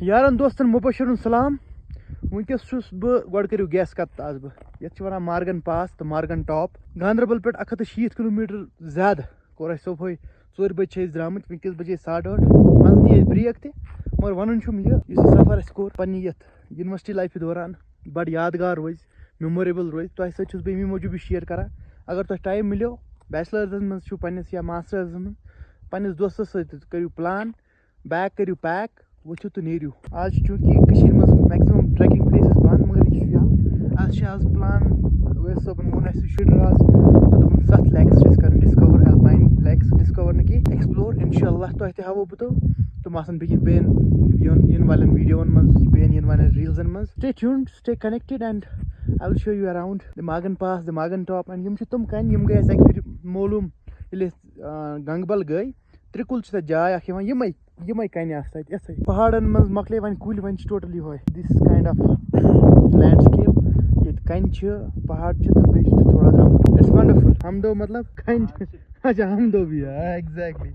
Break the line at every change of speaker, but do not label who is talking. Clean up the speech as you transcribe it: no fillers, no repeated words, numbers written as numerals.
यारन दोस्तन मुबशर सलाम वनकस बह करू गैस कत आज बह ये मार्गन पास तो मार्गन टॉप गांधरबल पे 160 किलोमीटर ज्यादा कोर सोफे 4 बजे द्रामत वनकस बजे 8:30 मज नी ब्रेक ते मगर वन यह सफर कोर पन्ने यूनिवर्सिटी लाइफ दौरान बड़ यादगार रोज मेमोरेबल रोज तह सत बे मूजूब शेयर करा अगर तुम टाइम मिलो बैचलर्स मज पन्निस या मास्टर्स मज पन्निस दोस्तस सत करू प्लान बैग करू पैक वो तो नेरू आज चूंकि मैक्सिमम ट्रैकिंग प्लेसेस बंद मगर यह आज प्लान वैस सबन वोन शुर आज तो 7 लेक्स कर डिस्कवर एल्पाइन लेक्स डिस्कवर न कि एक्सप्लोर इंशाल्लाह तुह हावो बह तुम बेन इन वाले वीडियोन मज बेन इन वाले रील्सन मज stay tuned stay connected and I will show you around the Morgan pass the Morgan top and यम तम कन यम गए अक फिर मालूम ये गंगबल गई त्रिकुल जाय यम कन पहाड़न मज मकले वन कुल वन टोटली हो दिस काइंड ऑफ लैंडस्केप ये कन पहाड़ तो बे थोड़ा द्रामुत इट्स वंडरफुल हम दो मतलब कन अच्छा हम दो भी एग्जैक्टली